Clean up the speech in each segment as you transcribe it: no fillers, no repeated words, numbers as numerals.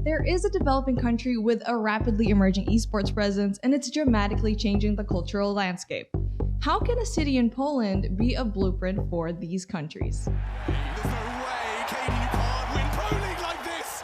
There is a developing country with a rapidly emerging esports presence, and it's dramatically changing the cultural landscape. How can a city in Poland be a blueprint for these countries? There's no way, Katie, you can't win Pro League like this!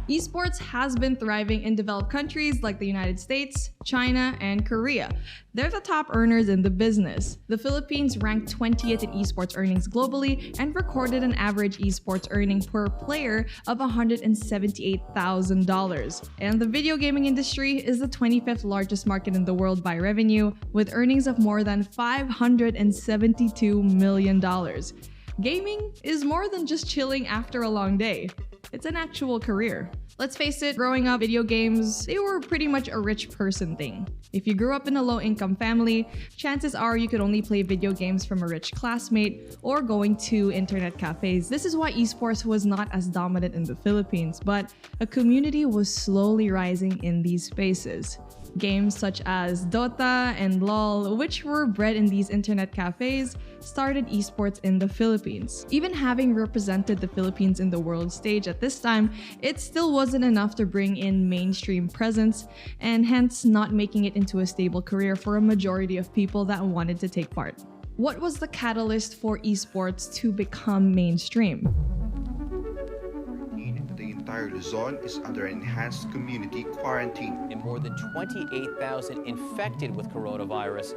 Esports has been thriving in developed countries like the United States, China, and Korea. They're the top earners in the business. The Philippines ranked 20th in esports earnings globally and recorded an average esports earning per player of $178,000. And the video gaming industry is the 25th largest market in the world by revenue, with earnings of more than $572 million. Gaming is more than just chilling after a long day. It's an actual career. Let's face it, growing up, video games, they were pretty much a rich person thing. If you grew up in a low-income family, chances are you could only play video games from a rich classmate or going to internet cafes. This is why esports was not as dominant in the Philippines, but a community was slowly rising in these spaces. Games such as Dota and LoL, which were bred in these internet cafes, started esports in the Philippines. Even having represented the Philippines in the world stage at this time, it still wasn't enough to bring in mainstream presence, and hence not making it into a stable career for a majority of people that wanted to take part. What was the catalyst for esports to become mainstream? The entire Luzon is under enhanced community quarantine. And more than 28,000 infected with coronavirus.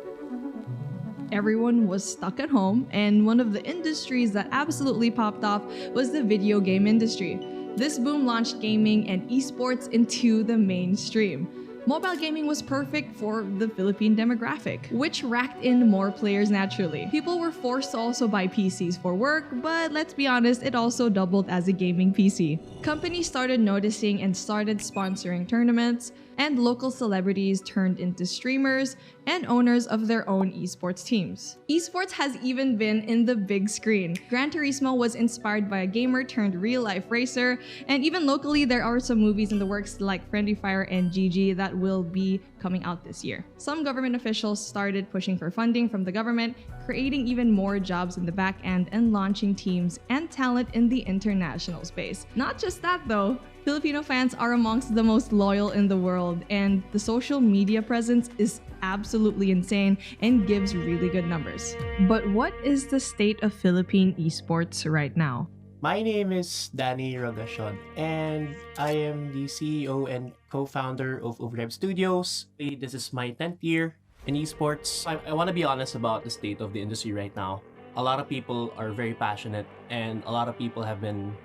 Everyone was stuck at home, and one of the industries that absolutely popped off was the video game industry. This boom launched gaming and esports into the mainstream. Mobile gaming was perfect for the Philippine demographic, which racked in more players naturally. People were forced to also buy PCs for work, but let's be honest, it also doubled as a gaming PC. Companies started noticing and started sponsoring tournaments, and local celebrities turned into streamers and owners of their own esports teams. Esports has even been in the big screen. Gran Turismo was inspired by a gamer turned real-life racer, and even locally there are some movies in the works like Friendly Fire and GG that will be coming out this year. Some government officials started pushing for funding from the government, creating even more jobs in the back end and launching teams and talent in the international space. Not just that though, Filipino fans are amongst the most loyal in the world, and the social media presence is absolutely insane and gives really good numbers. But what is the state of Philippine esports right now? My name is Danny Rogacion, and I am the CEO and co-founder of Overdrive Studios. This is my 10th year in esports. I want to be honest about the state of the industry right now. A lot of people are very passionate, and a lot of people have been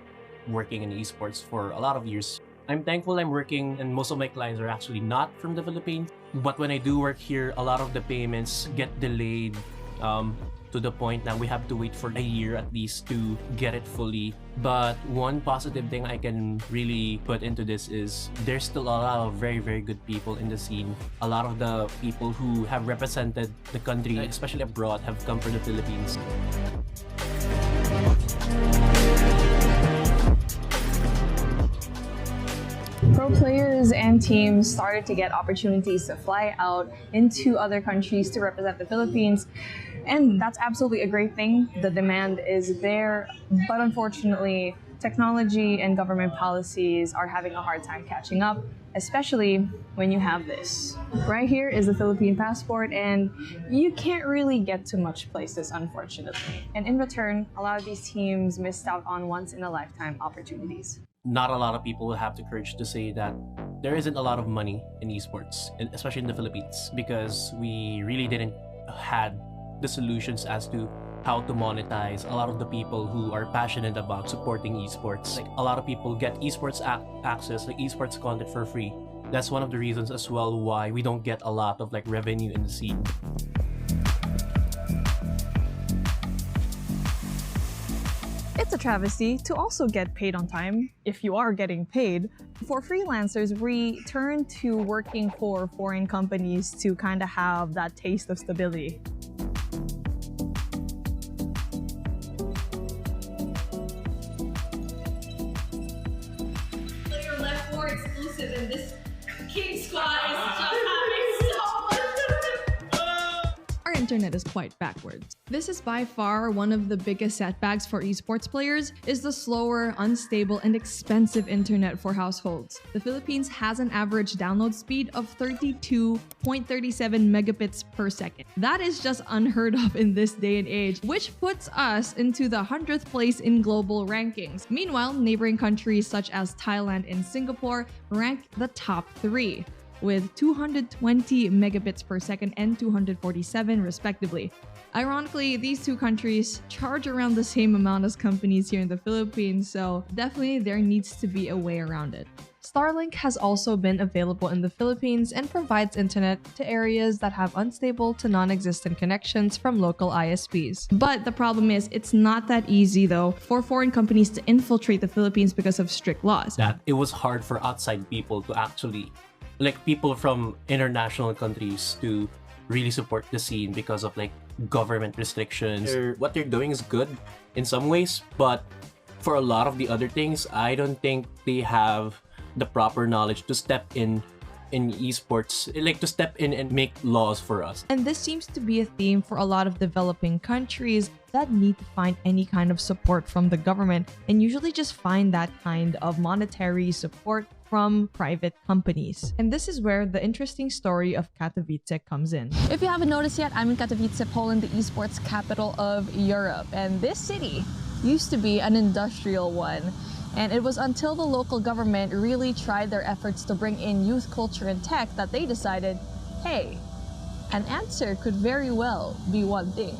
working in esports for a lot of years. I'm thankful I'm working, and most of my clients are actually not from the Philippines. But when I do work here, a lot of the payments get delayed to the point that we have to wait for a year at least to get it fully. But one positive thing I can really put into this is there's still a lot of very, very good people in the scene. A lot of the people who have represented the country, especially abroad, have come from the Philippines. Pro players and teams started to get opportunities to fly out into other countries to represent the Philippines, and that's absolutely a great thing. The demand is there, but unfortunately, technology and government policies are having a hard time catching up, especially when you have this. Right here is the Philippine passport, and you can't really get to much places, unfortunately. And in return, a lot of these teams missed out on once-in-a-lifetime opportunities. Not a lot of people will have the courage to say that there isn't a lot of money in esports, especially in the Philippines, because we really didn't had the solutions as to how to monetize a lot of the people who are passionate about supporting esports. Like, a lot of people get esports access, like esports content for free. That's one of the reasons as well why we don't get a lot of like revenue in the scene. It's a travesty to also get paid on time, if you are getting paid. For freelancers, we turn to working for foreign companies to kind of have that taste of stability. So your left more exclusive, and this King Squad is just having so much. Our internet is quite backwards. This is by far one of the biggest setbacks for esports players is the slower, unstable, and expensive internet for households. The Philippines has an average download speed of 32.37 megabits per second. That is just unheard of in this day and age, which puts us into the 100th place in global rankings. Meanwhile, neighboring countries such as Thailand and Singapore rank the top 3 with 220 megabits per second and 247 respectively. Ironically, these two countries charge around the same amount as companies here in the Philippines, so definitely there needs to be a way around it. Starlink has also been available in the Philippines and provides internet to areas that have unstable to non-existent connections from local ISPs. But the problem is, it's not that easy though for foreign companies to infiltrate the Philippines because of strict laws. That it was hard for outside people to actually, like people from international countries, to really support the scene because of like government restrictions. What they're doing is good in some ways, but for a lot of the other things, I don't think they have the proper knowledge to step in esports, like to step in and make laws for us. And this seems to be a theme for a lot of developing countries that need to find any kind of support from the government and usually just find that kind of monetary support from private companies. And this is where the interesting story of Katowice comes in. If you haven't noticed yet, I'm in Katowice, Poland, the esports capital of Europe. And this city used to be an industrial one. And it was until the local government really tried their efforts to bring in youth culture and tech that they decided, hey, an answer could very well be one thing: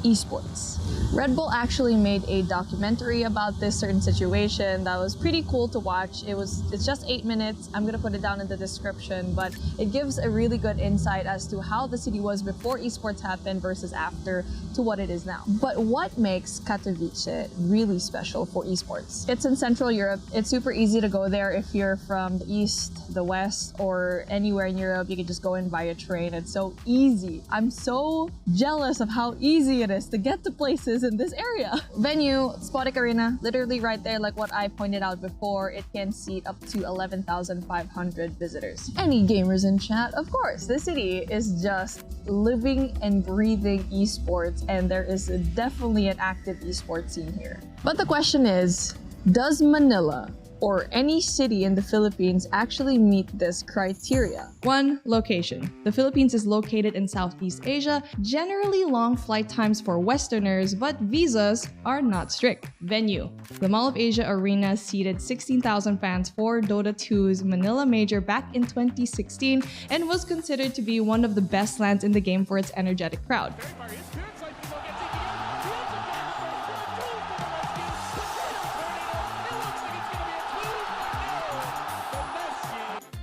esports. Red Bull actually made a documentary about this certain situation that was pretty cool to watch. It's just 8 minutes. I'm gonna put it down in the description, but it gives a really good insight as to how the city was before esports happened versus after to what it is now. But what makes Katowice really special for esports? It's in Central Europe. It's super easy to go there if you're from the east, the west, or anywhere in Europe. You can just go in via train. It's so easy. I'm so jealous of how easy it is to get to places in this area. Venue, Spodek Arena, literally right there, like what I pointed out before. It can seat up to 11,500 visitors. Any gamers in chat? Of course, this city is just living and breathing esports, and there is definitely an active esports scene here. But the question is, does Manila or any city in the Philippines actually meet this criteria? 1. Location. The Philippines is located in Southeast Asia, generally long flight times for Westerners, but visas are not strict. Venue. The Mall of Asia Arena seated 16,000 fans for Dota 2's Manila Major back in 2016 and was considered to be one of the best lands in the game for its energetic crowd.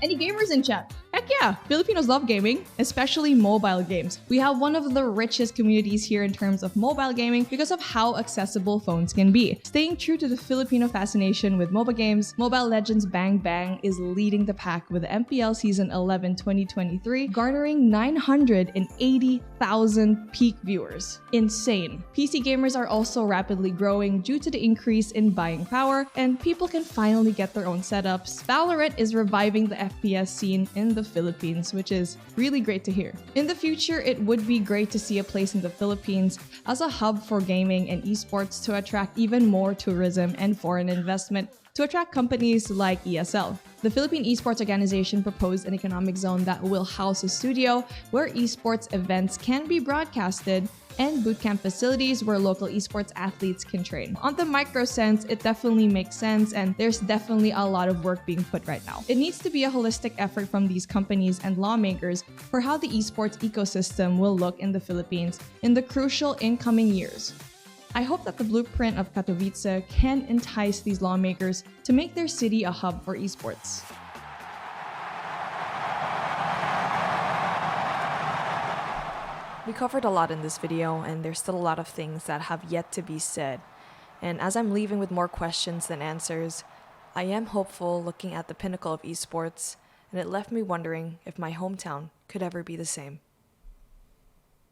Any gamers in chat? Heck yeah! Filipinos love gaming, especially mobile games. We have one of the richest communities here in terms of mobile gaming because of how accessible phones can be. Staying true to the Filipino fascination with mobile games, Mobile Legends Bang Bang is leading the pack with the MPL Season 11 2023, garnering 980,000 peak viewers. Insane. PC gamers are also rapidly growing due to the increase in buying power, and people can finally get their own setups. Valorant is reviving the FPS scene in the Philippines, which is really great to hear. In the future, it would be great to see a place in the Philippines as a hub for gaming and esports to attract even more tourism and foreign investment to attract companies like ESL. The Philippine Esports Organization proposed an economic zone that will house a studio where esports events can be broadcasted and bootcamp facilities where local esports athletes can train. On the micro sense, it definitely makes sense, and there's definitely a lot of work being put right now. It needs to be a holistic effort from these companies and lawmakers for how the esports ecosystem will look in the Philippines in the crucial incoming years. I hope that the blueprint of Katowice can entice these lawmakers to make their city a hub for esports. We covered a lot in this video, and there's still a lot of things that have yet to be said. And as I'm leaving with more questions than answers, I am hopeful looking at the pinnacle of esports, and it left me wondering if my hometown could ever be the same.